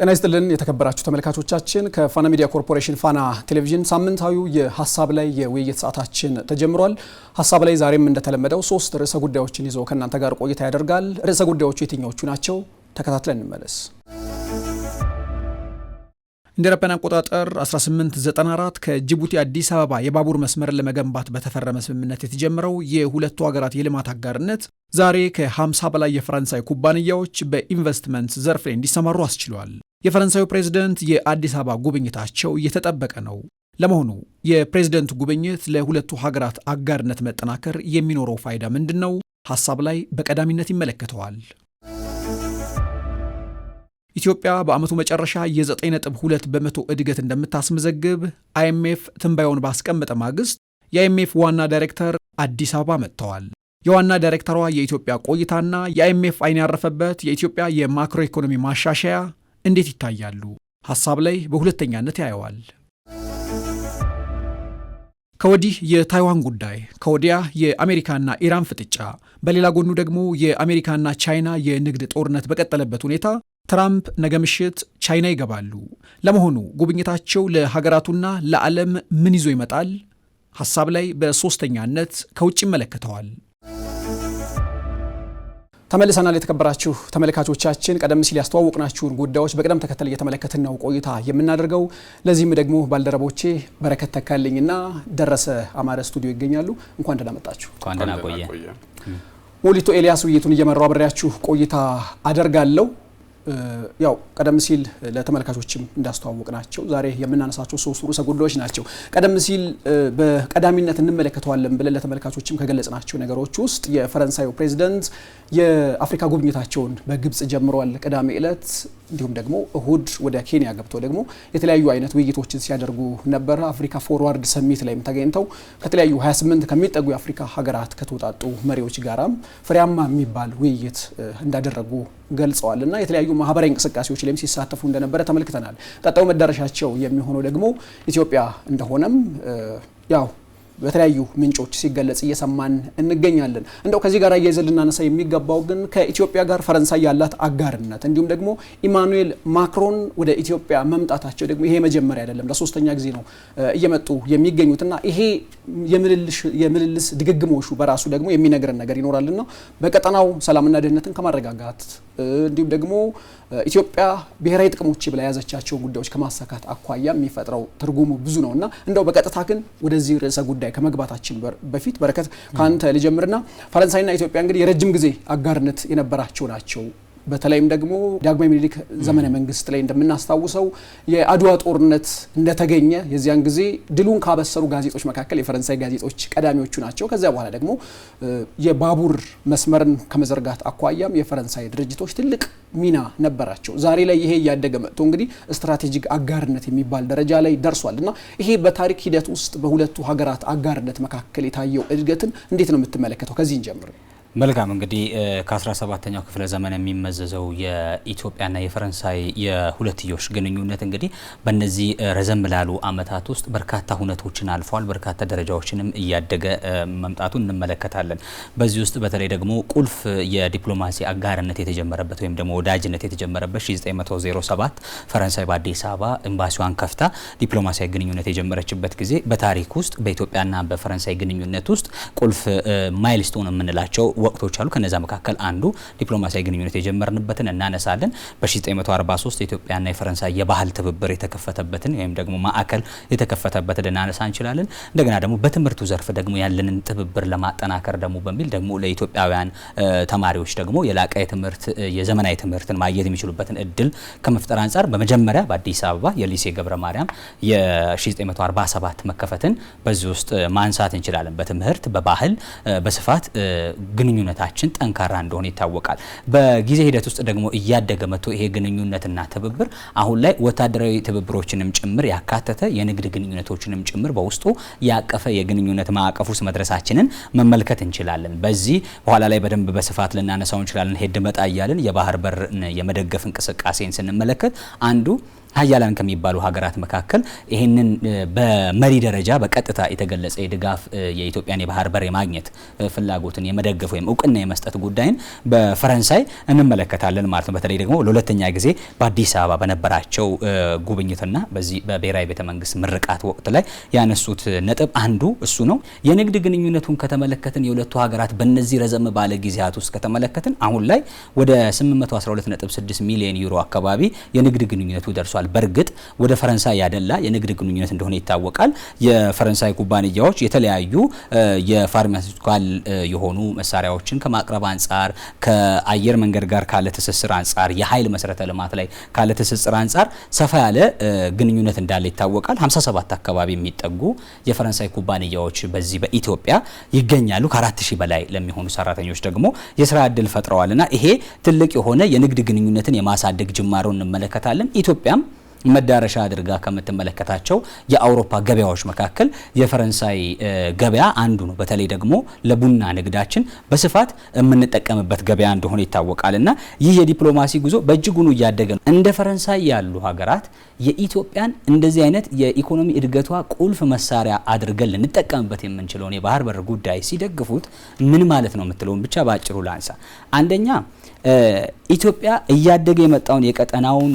ጤና ይስጥልን የተከበራችሁ ተመልካቾቻችን ከፋና ሚዲያ ኮርፖሬሽን ፋና ቴሌቪዥን ሳምንታዊው የሐሳብ ላይ የውይይት ሰዓታችን ተጀምሯል። ሐሳብ ላይ ዛሬም እንደተለመደው 3 ርዕሰ ጉዳዮችን ይዞ ከናንተ ጋር ቆይታ ያደርጋል። ርዕሰ ጉዳዮቹ የትኞቹ ናቸው? ተከታትለን እንመለስ። እንደ አውሮፓውያን አቆጣጠር 1894 ከጅቡቲ አዲስ አበባ የባቡር መስመርን ለመገንባት በተፈረመ ስምምነት የተጀመረው የሁለቱ ሀገራት የልማት አጋርነት ዛሬ ከ50 በላይ የፈረንሳይ ኩባንያዎች በኢንቨስትመንት ዘርፍ ላይ እንዲሰማሩ አስችሏል። የፈረንሳዩ ፕሬዝደንት የአዲስ አበባ ጉብኝታቸው እየተጠበቀ ነው። ለመሆኑ የፕሬዝደንቱ ጉብኝት ለሁለቱ ሀገራት አጋርነት መጠናከር የሚኖረው ፋይዳ ምንድነው? ሐሳብ ላይ በቀዳሚነት ይመለከተዋል። ኢትዮጵያ በዓመቱ መጨረሻ የ9.2 በመቶ እድገት እንደምታስመዘግብ አይኤምኤፍ ትንባያውን ባስቀመጠ ማግስት የአይኤምኤፍ ዋና ዳይሬክተር አዲስ አበባ መጥተዋል። የዋና ዳይሬክተሯ የኢትዮጵያ ቆይታና የአይኤምኤፍ አይን ያረፈበት የኢትዮጵያ የማክሮ ኢኮኖሚ ማሻሻያ እንዴት ይታያሉ? ሐሳብ ላይ በሁለተኛነት ያየዋል። ከወዲህ የታይዋን ጉዳይ፣ ከወዲያ የአሜሪካና ኢራን ፍጥጫ፣ በሌላ ጎኑ ደግሞ የአሜሪካና ቻይና የንግድ ጦርነት በቀጠለበት ሁኔታ ትራምፕ ነገ ምሽት ቻይና ይገባሉ። ለመሆኑ ጉብኝታቸው ለሀገራቱና ለዓለም ምን ይዞ ይመጣል? ሐሳብ ላይ በሶስተኛነት ከውጭ ይመለከተዋል። ተመልሰናል። የተከበራችሁ ተመልካቾቻችን ቀደም ሲል ያስተዋወቅናችሁን ጉዳዮች በቅደም ተከተል እየተመለከትን ነው ቆይታ የምናደርገው። ለዚህም ደግሞ ባልደረቦቼ በረከት ተካልኝና ደረሰ አማረ ስቱዲዮ ይገኛሉ። እንኳን ደህና መጣችሁ። እንኳን ደህና ቆየ። ሞሊቶ ኤልያስ ውይይቱን እየመራው አብሬያችሁ ቆይታ አደርጋለሁ። ያው ቀደም ሲል ለተመልካቾችም እንዳስተዋወቅናቸው ዛሬ የምናነሳቸው 3 ርዕሰ ጉዳዮች ናቸው። ቀደም ሲል በቀዳሚነት እንመለከተዋለን ብለን ለተመልካቾችም ከገለጽናቸው ነገሮች ውስጥ የፈረንሳዩ ፕሬዝዳንት የአፍሪካ ጉብኝታቸውን በግብጽ ጀምረዋል ቅዳሜ ዕለት። እንዲሁም ደግሞ እሁድ ወደ ኬንያ ገብተው ደግሞ የተለያዩ አይነት ውይይቶችን ሲያደርጉ ነበር። አፍሪካ ፎርዋርድ ሰሚት ላይም ተገኝተው ከተለያዩ 28 ከሚጠጉ የአፍሪካ ሀገራት ከተውጣጡ መሪዎች ጋራም ፍሬያማ የሚባል ውይይት እንዳደረጉ ገልጸዋል እና የተለያዩ ማህበራዊ እንቅስቃሴዎች ላይም ሲሳተፉ እንደነበረ ተመልክተናል። ቀጣዩ መዳረሻቸው የሚሆነው ደግሞ ኢትዮጵያ እንደሆነም ያው በተለያዩ ምንጮች ሲገለጽ እየሰማን እንገኛለን። እንደው ከዚህ ጋር አያይዘን ልናነሳ የሚገባው ግን ከኢትዮጵያ ጋር ፈረንሳይ ያላት አጋርነት እንዲሁም ደግሞ ኢማኑኤል ማክሮን ወደ ኢትዮጵያ መምጣታቸው ደግሞ ይሄ መጀመሪያ አይደለም፣ ለሶስተኛ ጊዜ ነው እየመጡ የሚገኙትና ይሄ የምልልስ ድግግሞሹ በራሱ ደግሞ የሚነግረን ነገር ይኖራልና በቀጠናው ሰላምና ደህንነትን ከማረጋጋት እንዲሁም ደግሞ ኢትዮጵያ ብሔራዊ ጥቅሞች ብላ ያዘቻቸውን ጉዳዮች ከማሳካት አኳያ የሚፈጥረው ትርጉሙ ብዙ ነውና እንደው በቀጥታ ግን ወደዚህ ርዕሰ ጉዳይ ከመግባታችን በፊት በረከት ካንተ ልጀምርና ፈረንሳይና ኢትዮጵያ እንግዲህ የረጅም ጊዜ አጋርነት የነበራቸው ናቸው። በተለይም ደግሞ ዳግማዊ ምኒልክ ዘመነ መንግስት ላይ እንደምናስታውሰው የአድዋ ጦርነት እንደተገኘ የዚያን ጊዜ ድሉን ካበሰሩ ጋዜጦች መካከል የፈረንሳይ ጋዜጦች ቀዳሚዎቹ ናቸው። ከዚያ በኋላ ደግሞ የባቡር መስመርን ከመዘርጋት አኳያም የፈረንሳይ ድርጅቶች ትልቅ ሚና ነበራቸው። ዛሬ ላይ ይሄ እያደገ መጥቶ እንግዲህ ስትራቴጂክ አጋርነት የሚባል ደረጃ ላይ ደርሷልና ይሄ በታሪክ ሂደት ውስጥ በሁለቱ ሀገራት አጋርነት መካከል የታየው እድገትን እንዴት ነው የምትመለከተው? ከዚህ እንጀምር። መልካም እንግዲህ ከ17ኛው ክፍለ ዘመን የሚመዘዘው የኢትዮጵያና የፈረንሳይ የሁለትዮሽ ግንኙነት እንግዲህ በእነዚህ ረዘም ላሉ አመታት ውስጥ በርካታ ሁነቶችን አልፏል። በርካታ ደረጃዎችንም እያደገ መምጣቱን እንመለከታለን። በዚህ ውስጥ በተለይ ደግሞ ቁልፍ የዲፕሎማሲ አጋርነት የተጀመረበት ወይም ደግሞ ወዳጅነት የተጀመረበት 1907 ፈረንሳይ በአዲስ አበባ ኤምባሲዋን ከፍታ ዲፕሎማሲያዊ ግንኙነት የጀመረችበት ጊዜ በታሪክ ውስጥ በኢትዮጵያና በፈረንሳይ ግንኙነት ውስጥ ቁልፍ ማይልስቶን የምንላቸው ወቅቶች አሉ። ከነዛ መካከል አንዱ ዲፕሎማሲያዊ ግንኙነት የጀመርንበትን እናነሳለን። በ1943 ኢትዮጵያና የፈረንሳይ የባህል ትብብር የተከፈተበትን ወይም ደግሞ ማዕከል የተከፈተበትን ልናነሳ እንችላለን። እንደገና ደግሞ በትምህርቱ ዘርፍ ደግሞ ያለንን ትብብር ለማጠናከር ደግሞ በሚል ደግሞ ለኢትዮጵያውያን ተማሪዎች ደግሞ የላቀ ትምህርት የዘመናዊ ትምህርትን ማግኘት የሚችሉበትን እድል ከመፍጠር አንጻር በመጀመሪያ በአዲስ አበባ የሊሴ ገብረ ማርያም የ1947 መከፈትን በዚህ ውስጥ ማንሳት እንችላለን። በትምህርት በባህል በስፋት ግንኙነታችን ጠንካራ እንደሆነ ይታወቃል። በጊዜ ሂደት ውስጥ ደግሞ እያደገ መጥቶ ይሄ ግንኙነትና ትብብር አሁን ላይ ወታደራዊ ትብብሮችንም ጭምር ያካተተ የንግድ ግንኙነቶችንም ጭምር በውስጡ ያቀፈ የግንኙነት ማዕቀፍ ውስጥ መድረሳችንን መመልከት እንችላለን። በዚህ በኋላ ላይ በደንብ በስፋት ልናነሳው እንችላለን። ሄድ መጣ እያልን የባህር በር የመደገፍ እንቅስቃሴን ስንመለከት አንዱ ሀያላን ከሚባሉ ሀገራት መካከል ይህንን በመሪ ደረጃ በቀጥታ የተገለጸ የድጋፍ የኢትዮጵያን የባህር በር የማግኘት ፍላጎትን የመደገፍ ወይም እውቅና የመስጠት ጉዳይን በፈረንሳይ እንመለከታለን ማለት ነው። በተለይ ደግሞ ለሁለተኛ ጊዜ በአዲስ አበባ በነበራቸው ጉብኝትና በዚህ በብሔራዊ ቤተ መንግስት ምርቃት ወቅት ላይ ያነሱት ነጥብ አንዱ እሱ ነው። የንግድ ግንኙነቱን ከተመለከትን የሁለቱ ሀገራት በእነዚህ ረዘም ባለ ጊዜያት ውስጥ ከተመለከትን አሁን ላይ ወደ 812.6 ሚሊዮን ዩሮ አካባቢ የንግድ ግንኙነቱ ደርሷል። በእርግጥ ወደ ፈረንሳይ ያደላ የንግድ ግንኙነት እንደሆነ ይታወቃል። የፈረንሳይ ኩባንያዎች የተለያዩ የፋርማሲውቲካል የሆኑ መሳሪያዎችን ከማቅረብ አንጻር፣ ከአየር መንገድ ጋር ካለ ትስስር አንጻር፣ የኃይል መሰረተ ልማት ላይ ካለ ትስስር አንጻር ሰፋ ያለ ግንኙነት እንዳለ ይታወቃል። 57 አካባቢ የሚጠጉ የፈረንሳይ ኩባንያዎች በዚህ በኢትዮጵያ ይገኛሉ። ከ4000 በላይ ለሚሆኑ ሰራተኞች ደግሞ የስራ እድል ፈጥረዋልና ይሄ ትልቅ የሆነ የንግድ ግንኙነትን የማሳደግ ጅማሮ እንመለከታለን። ኢትዮጵያም መዳረሻ አድርጋ ከምትመለከታቸው የአውሮፓ ገበያዎች መካከል የፈረንሳይ ገበያ አንዱ ነው። በተለይ ደግሞ ለቡና ንግዳችን በስፋት የምንጠቀምበት ገበያ እንደሆነ ይታወቃልና ይህ የዲፕሎማሲ ጉዞ በእጅጉ እያደገ ነው። እንደ ፈረንሳይ ያሉ ሀገራት የኢትዮጵያን እንደዚህ አይነት የኢኮኖሚ እድገቷ ቁልፍ መሳሪያ አድርገን ልንጠቀምበት የምንችለውን የባህር በር ጉዳይ ሲደግፉት ምን ማለት ነው የምትለውን ብቻ ባጭሩ ላንሳ። አንደኛ ኢትዮጵያ እያደገ የመጣውን የቀጠናውን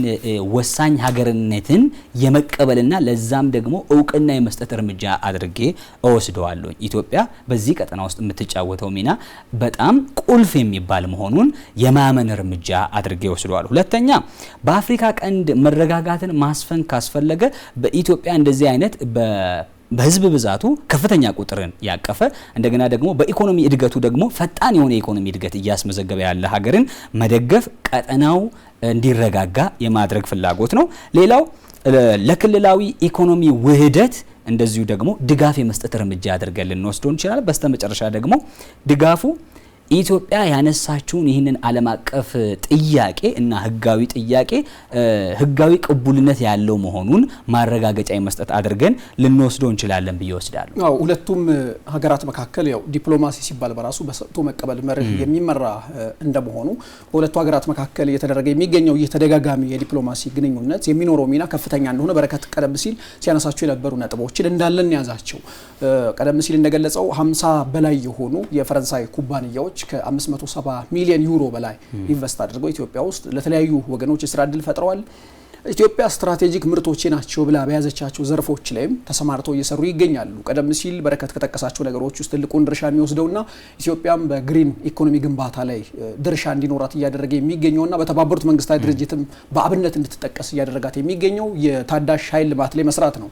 ወሳኝ ሀገርነትን የመቀበልና ለዛም ደግሞ እውቅና የመስጠት እርምጃ አድርጌ እወስደዋለሁ። ኢትዮጵያ በዚህ ቀጠና ውስጥ የምትጫወተው ሚና በጣም ቁልፍ የሚባል መሆኑን የማመን እርምጃ አድርጌ እወስደዋለሁ። ሁለተኛ በአፍሪካ ቀንድ መረጋጋትን ማስፈን ካስፈለገ በኢትዮጵያ እንደዚህ አይነት በህዝብ ብዛቱ ከፍተኛ ቁጥርን ያቀፈ እንደገና ደግሞ በኢኮኖሚ እድገቱ ደግሞ ፈጣን የሆነ የኢኮኖሚ እድገት እያስመዘገበ ያለ ሀገርን መደገፍ ቀጠናው እንዲረጋጋ የማድረግ ፍላጎት ነው። ሌላው ለክልላዊ ኢኮኖሚ ውህደት እንደዚሁ ደግሞ ድጋፍ የመስጠት እርምጃ አድርገን ልንወስደው እንችላለን። በስተመጨረሻ ደግሞ ድጋፉ ኢትዮጵያ ያነሳችውን ይህንን ዓለም አቀፍ ጥያቄ እና ህጋዊ ጥያቄ ህጋዊ ቅቡልነት ያለው መሆኑን ማረጋገጫ የመስጠት አድርገን ልንወስደው እንችላለን ብዬ ወስዳለሁ። አዎ ሁለቱም ሀገራት መካከል ያው ዲፕሎማሲ ሲባል በራሱ በሰጥቶ መቀበል መርህ የሚመራ እንደመሆኑ በሁለቱ ሀገራት መካከል እየተደረገ የሚገኘው ይህ ተደጋጋሚ የዲፕሎማሲ ግንኙነት የሚኖረው ሚና ከፍተኛ እንደሆነ በረከት ቀደም ሲል ሲያነሳቸው የነበሩ ነጥቦችን እንዳለን ያዛቸው። ቀደም ሲል እንደገለጸው 50 በላይ የሆኑ የፈረንሳይ ኩባንያዎች ከ570 ሚሊዮን ዩሮ በላይ ኢንቨስት አድርገው ኢትዮጵያ ውስጥ ለተለያዩ ወገኖች የስራ እድል ፈጥረዋል። ኢትዮጵያ ስትራቴጂክ ምርቶቼ ናቸው ብላ በያዘቻቸው ዘርፎች ላይም ተሰማርተው እየሰሩ ይገኛሉ። ቀደም ሲል በረከት ከጠቀሳቸው ነገሮች ውስጥ ትልቁን ድርሻ የሚወስደውና ኢትዮጵያም በግሪን ኢኮኖሚ ግንባታ ላይ ድርሻ እንዲኖራት እያደረገ የሚገኘውና በተባበሩት መንግስታት ድርጅትም በአብነት እንድትጠቀስ እያደረጋት የሚገኘው የታዳሽ ኃይል ልማት ላይ መስራት ነው።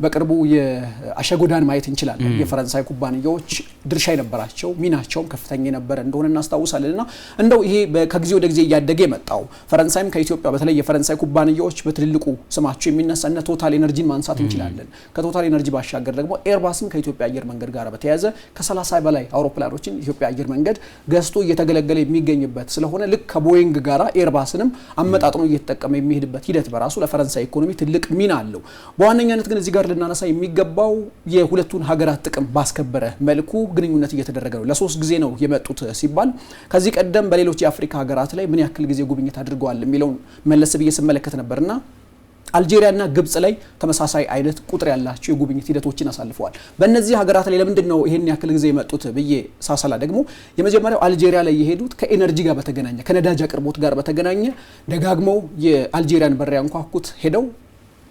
በቅርቡ የአሸጎዳን ማየት እንችላለን። የፈረንሳይ ኩባንያዎች ድርሻ የነበራቸው ሚናቸውም ከፍተኛ የነበረ እንደሆነ እናስታውሳለንና እንደው ይሄ ከጊዜ ወደ ጊዜ እያደገ የመጣው ፈረንሳይም ከኢትዮጵያ በተለይ የፈረንሳይ ኩባንያዎች በትልልቁ ስማቸው የሚነሳና ቶታል ኤነርጂን ማንሳት እንችላለን። ከቶታል ኤነርጂ ባሻገር ደግሞ ኤርባስም ከኢትዮጵያ አየር መንገድ ጋር በተያያዘ ከ30 በላይ አውሮፕላኖችን ኢትዮጵያ አየር መንገድ ገዝቶ እየተገለገለ የሚገኝበት ስለሆነ ልክ ከቦይንግ ጋራ ኤርባስንም አመጣጥኖ እየተጠቀመ የሚሄድበት ሂደት በራሱ ለፈረንሳይ ኢኮኖሚ ትልቅ ሚና አለው። በዋነኛነት ግን እዚህ ጋር ልናነሳ የሚገባው የሁለቱን ሀገራት ጥቅም ባስከበረ መልኩ ግንኙነት እየተደረገ ነው። ለ3 ጊዜ ነው የመጡት ሲባል ከዚህ ቀደም በሌሎች የአፍሪካ ሀገራት ላይ ምን ያክል ጊዜ ጉብኝት አድርገዋል የሚለውን መለስ ብዬ ስመለከት ነበርና አልጄሪያና ግብጽ ላይ ተመሳሳይ አይነት ቁጥር ያላቸው የጉብኝት ሂደቶችን አሳልፈዋል። በእነዚህ ሀገራት ላይ ለምንድነው ይሄን ያክል ጊዜ የመጡት ብዬ ሳሰላ ደግሞ የመጀመሪያው አልጄሪያ ላይ የሄዱት ከኤነርጂ ጋር በተገናኘ ከነዳጅ አቅርቦት ጋር በተገናኘ ደጋግመው የአልጄሪያን በር ያንኳኩት ሄደው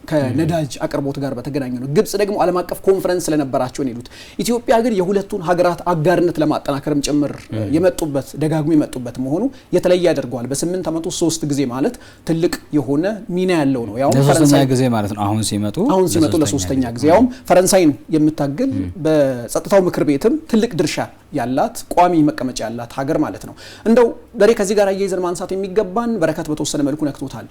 ከነዳጅ አቅርቦት ጋር በተገናኘ ነው። ግብጽ ደግሞ ዓለም አቀፍ ኮንፈረንስ ስለነበራቸው ነው የሄዱት። ኢትዮጵያ ግን የሁለቱን ሀገራት አጋርነት ለማጠናከርም ጭምር የመጡበት ደጋግሞ የመጡበት መሆኑ የተለየ ያደርገዋል። በ8 ዓመት 3 ጊዜ ማለት ትልቅ የሆነ ሚና ያለው ነው። ያው ፈረንሳይ ጊዜ ማለት ነው። አሁን ሲመጡ ለሶስተኛ ጊዜ ያው ፈረንሳይን የምታግል በጸጥታው ምክር ቤትም ትልቅ ድርሻ ያላት ቋሚ መቀመጫ ያላት ሀገር ማለት ነው። እንደው ደሬ ከዚህ ጋር አያይዘን ማንሳት የሚገባን በረከት በተወሰነ መልኩ ነክቶታል።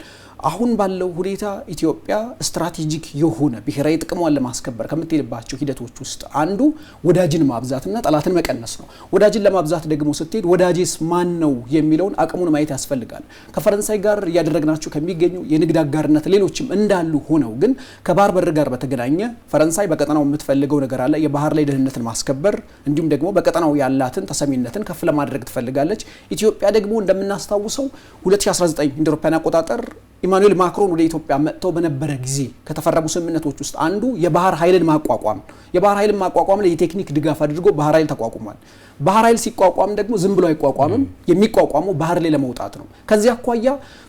አሁን ባለው ሁኔታ ኢትዮጵያ ስትራቴጂክ የሆነ ብሔራዊ ጥቅሟን ለማስከበር ከምትሄድባቸው ሂደቶች ውስጥ አንዱ ወዳጅን ማብዛትና ጠላትን መቀነስ ነው። ወዳጅን ለማብዛት ደግሞ ስትሄድ ወዳጅስ ማን ነው የሚለውን አቅሙን ማየት ያስፈልጋል። ከፈረንሳይ ጋር እያደረግናቸው ከሚገኙ የንግድ አጋርነት ሌሎችም እንዳሉ ሆነው ግን ከባህር በር ጋር በተገናኘ ፈረንሳይ በቀጠናው የምትፈልገው ነገር አለ። የባህር ላይ ደህንነትን ማስከበር እንዲሁም ደግሞ በቀጠናው ያላትን ተሰሚነትን ከፍ ለማድረግ ትፈልጋለች። ኢትዮጵያ ደግሞ እንደምናስታውሰው 2019 እንደ አውሮፓውያን አቆጣጠር ኢማኑኤል ማክሮን ወደ ኢትዮጵያ መጥተው በነበረ ጊዜ ከተፈረሙ ስምምነቶች ውስጥ አንዱ የባህር ኃይልን ማቋቋም የባህር ኃይልን ማቋቋም ላይ የቴክኒክ ድጋፍ አድርጎ ባህር ኃይል ተቋቁሟል። ባህር ኃይል ሲቋቋም ደግሞ ዝም ብሎ አይቋቋምም። የሚቋቋመው ባህር ላይ ለመውጣት ነው። ከዚህ አኳያ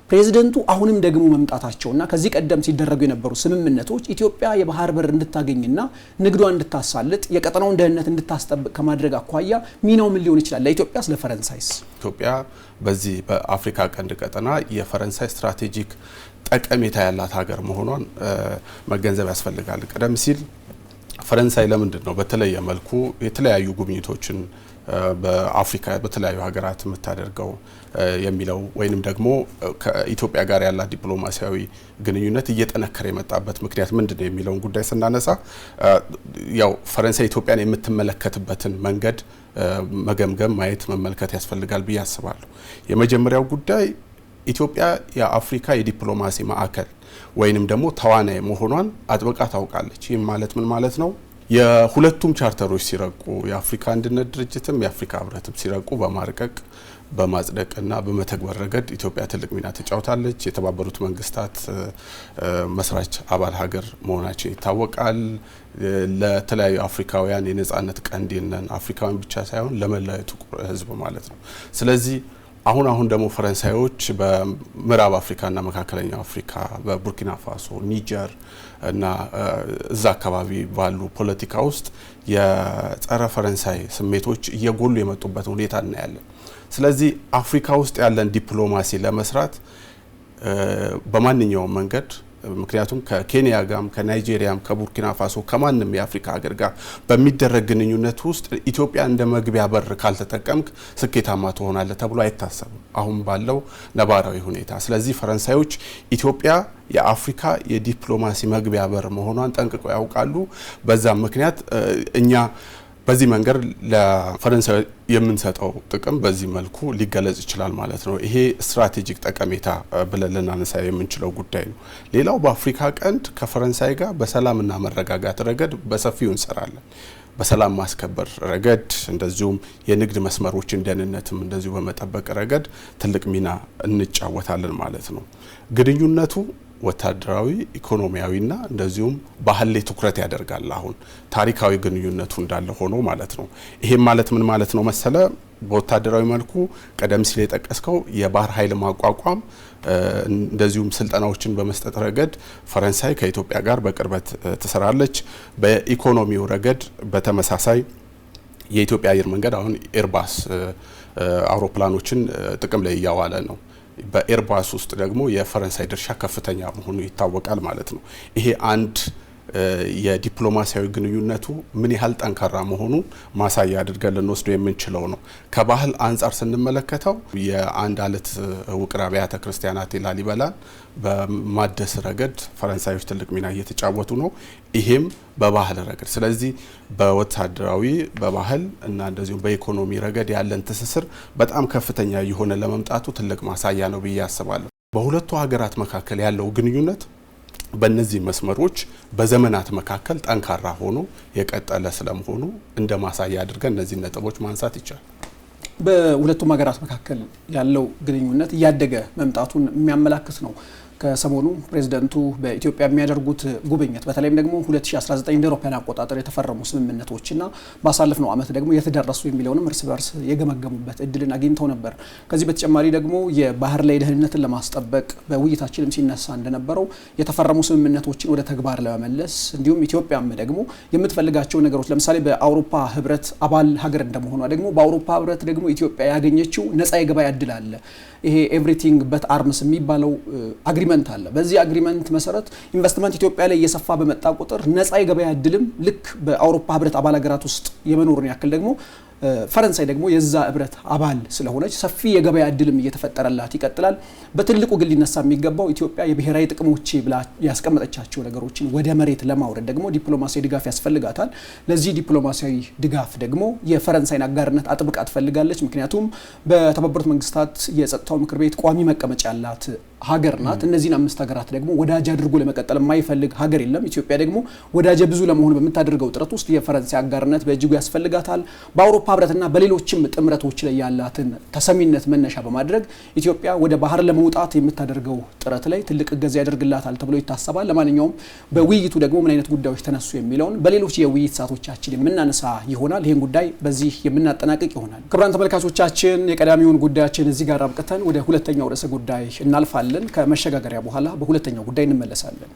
ፕሬዝደንቱ አሁንም ደግሞ መምጣታቸውና ከዚህ ቀደም ሲደረጉ የነበሩ ስምምነቶች ኢትዮጵያ የባህር በር እንድታገኝና ንግዷን እንድታሳልጥ የቀጠናውን ደህንነት እንድታስጠብቅ ከማድረግ አኳያ ሚናው ምን ሊሆን ይችላል? ለኢትዮጵያ ስለ ፈረንሳይስ? ኢትዮጵያ በዚህ በአፍሪካ ቀንድ ቀጠና የፈረንሳይ ስትራቴጂክ ጠቀሜታ ያላት ሀገር መሆኗን መገንዘብ ያስፈልጋል። ቀደም ሲል ፈረንሳይ ለምንድን ነው በተለየ መልኩ የተለያዩ ጉብኝቶችን በአፍሪካ በተለያዩ ሀገራት የምታደርገው የሚለው ወይንም ደግሞ ከኢትዮጵያ ጋር ያላት ዲፕሎማሲያዊ ግንኙነት እየጠነከረ የመጣበት ምክንያት ምንድነው የሚለውን ጉዳይ ስናነሳ ያው ፈረንሳይ ኢትዮጵያን የምትመለከትበትን መንገድ መገምገም ማየት መመልከት ያስፈልጋል ብዬ አስባለሁ። የመጀመሪያው ጉዳይ ኢትዮጵያ የአፍሪካ የዲፕሎማሲ ማዕከል ወይንም ደግሞ ተዋናይ መሆኗን አጥብቃ ታውቃለች። ይህ ማለት ምን ማለት ነው? የሁለቱም ቻርተሮች ሲረቁ የአፍሪካ አንድነት ድርጅትም የአፍሪካ ህብረትም ሲረቁ በማርቀቅ በማጽደቅና በመተግበር ረገድ ኢትዮጵያ ትልቅ ሚና ተጫውታለች። የተባበሩት መንግስታት መስራች አባል ሀገር መሆናችን ይታወቃል። ለተለያዩ አፍሪካውያን የነጻነት ቀንዲል ነን። አፍሪካውያን ብቻ ሳይሆን ለመላው ጥቁር ህዝብ ማለት ነው። ስለዚህ አሁን ደግሞ ፈረንሳዮች በምዕራብ አፍሪካና መካከለኛው አፍሪካ በቡርኪና ፋሶ፣ ኒጀር እና እዛ አካባቢ ባሉ ፖለቲካ ውስጥ የጸረ ፈረንሳይ ስሜቶች እየጎሉ የመጡበት ሁኔታ እናያለን። ስለዚህ አፍሪካ ውስጥ ያለን ዲፕሎማሲ ለመስራት በማንኛውም መንገድ ምክንያቱም ከኬንያ ጋርም ከናይጄሪያም ከቡርኪና ፋሶ ከማንም የአፍሪካ ሀገር ጋር በሚደረግ ግንኙነት ውስጥ ኢትዮጵያ እንደ መግቢያ በር ካልተጠቀምክ ስኬታማ ትሆናለህ ተብሎ አይታሰብም አሁን ባለው ነባራዊ ሁኔታ። ስለዚህ ፈረንሳዮች ኢትዮጵያ የአፍሪካ የዲፕሎማሲ መግቢያ በር መሆኗን ጠንቅቀው ያውቃሉ። በዛም ምክንያት እኛ በዚህ መንገድ ለፈረንሳይ የምንሰጠው ጥቅም በዚህ መልኩ ሊገለጽ ይችላል ማለት ነው። ይሄ ስትራቴጂክ ጠቀሜታ ብለን ልናነሳ የምንችለው ጉዳይ ነው። ሌላው በአፍሪካ ቀንድ ከፈረንሳይ ጋር በሰላምና መረጋጋት ረገድ በሰፊው እንሰራለን። በሰላም ማስከበር ረገድ እንደዚሁም የንግድ መስመሮችን ደህንነትም እንደዚሁ በመጠበቅ ረገድ ትልቅ ሚና እንጫወታለን ማለት ነው። ግንኙነቱ ወታደራዊ ኢኮኖሚያዊና እንደዚሁም ባህል ላይ ትኩረት ያደርጋል። አሁን ታሪካዊ ግንኙነቱ እንዳለ ሆኖ ማለት ነው። ይሄም ማለት ምን ማለት ነው መሰለ? በወታደራዊ መልኩ ቀደም ሲል የጠቀስከው የባህር ኃይል ማቋቋም እንደዚሁም ስልጠናዎችን በመስጠት ረገድ ፈረንሳይ ከኢትዮጵያ ጋር በቅርበት ትሰራለች። በኢኮኖሚው ረገድ በተመሳሳይ የኢትዮጵያ አየር መንገድ አሁን ኤርባስ አውሮፕላኖችን ጥቅም ላይ እያዋለ ነው። በኤርባስ ውስጥ ደግሞ የፈረንሳይ ድርሻ ከፍተኛ መሆኑ ይታወቃል ማለት ነው። ይሄ አንድ የዲፕሎማሲያዊ ግንኙነቱ ምን ያህል ጠንካራ መሆኑን ማሳያ አድርገን ልንወስደው የምንችለው ነው። ከባህል አንጻር ስንመለከተው የአንድ አለት ውቅር አብያተ ክርስቲያናት ላሊበላን በማደስ ረገድ ፈረንሳዮች ትልቅ ሚና እየተጫወቱ ነው። ይሄም በባህል ረገድ። ስለዚህ በወታደራዊ በባህል እና እንደዚሁም በኢኮኖሚ ረገድ ያለን ትስስር በጣም ከፍተኛ የሆነ ለመምጣቱ ትልቅ ማሳያ ነው ብዬ አስባለሁ። በሁለቱ ሀገራት መካከል ያለው ግንኙነት በእነዚህ መስመሮች በዘመናት መካከል ጠንካራ ሆኖ የቀጠለ ስለመሆኑ እንደ ማሳያ አድርገን እነዚህ ነጥቦች ማንሳት ይቻላል። በሁለቱም ሀገራት መካከል ያለው ግንኙነት እያደገ መምጣቱን የሚያመላክት ነው። ከሰሞኑ ፕሬዝዳንቱ በኢትዮጵያ የሚያደርጉት ጉብኝት በተለይም ደግሞ 2019 እንደ አውሮፓውያን አቆጣጠር የተፈረሙ ስምምነቶችና ባሳለፍነው ዓመት ደግሞ የተደረሱ የሚለውንም እርስ በርስ የገመገሙበት እድልን አግኝተው ነበር። ከዚህ በተጨማሪ ደግሞ የባህር ላይ ደህንነትን ለማስጠበቅ በውይይታችንም ሲነሳ እንደነበረው የተፈረሙ ስምምነቶችን ወደ ተግባር ለመመለስ እንዲሁም ኢትዮጵያም ደግሞ የምትፈልጋቸው ነገሮች ለምሳሌ በአውሮፓ ህብረት አባል ሀገር እንደመሆኗ ደግሞ በአውሮፓ ህብረት ደግሞ ኢትዮጵያ ያገኘችው ነፃ የገበያ እድል አለ። ይሄ ኤቭሪቲንግ በት አርምስ የሚባለው አግሪመንት አለ። በዚህ አግሪመንት መሰረት ኢንቨስትመንት ኢትዮጵያ ላይ እየሰፋ በመጣ ቁጥር ነፃ የገበያ እድልም ልክ በአውሮፓ ህብረት አባል ሀገራት ውስጥ የመኖርን ያክል ደግሞ ፈረንሳይ ደግሞ የዛ ህብረት አባል ስለሆነች ሰፊ የገበያ እድልም እየተፈጠረላት ይቀጥላል። በትልቁ ግን ሊነሳ የሚገባው ኢትዮጵያ የብሔራዊ ጥቅሞች ብላ ያስቀመጠቻቸው ነገሮችን ወደ መሬት ለማውረድ ደግሞ ዲፕሎማሲያዊ ድጋፍ ያስፈልጋታል። ለዚህ ዲፕሎማሲያዊ ድጋፍ ደግሞ የፈረንሳይን አጋርነት አጥብቃ ትፈልጋለች። ምክንያቱም በተባበሩት መንግስታት የጸጥታው ምክር ቤት ቋሚ መቀመጫ ያላት ሀገር ናት። እነዚህን አምስት ሀገራት ደግሞ ወዳጅ አድርጎ ለመቀጠል የማይፈልግ ሀገር የለም። ኢትዮጵያ ደግሞ ወዳጅ ብዙ ለመሆን በምታደርገው ጥረት ውስጥ የፈረንሳይ አጋርነት በእጅጉ ያስፈልጋታል። በአውሮፓ በአውሮፓ ህብረትና በሌሎችም ጥምረቶች ላይ ያላትን ተሰሚነት መነሻ በማድረግ ኢትዮጵያ ወደ ባህር ለመውጣት የምታደርገው ጥረት ላይ ትልቅ እገዛ ያደርግላታል ተብሎ ይታሰባል። ለማንኛውም በውይይቱ ደግሞ ምን አይነት ጉዳዮች ተነሱ የሚለውን በሌሎች የውይይት ሰዓቶቻችን የምናነሳ ይሆናል። ይህን ጉዳይ በዚህ የምናጠናቅቅ ይሆናል። ክቡራን ተመልካቾቻችን የቀዳሚውን ጉዳያችን እዚህ ጋር አብቅተን ወደ ሁለተኛው ርዕሰ ጉዳይ እናልፋለን። ከመሸጋገሪያ በኋላ በሁለተኛው ጉዳይ እንመለሳለን።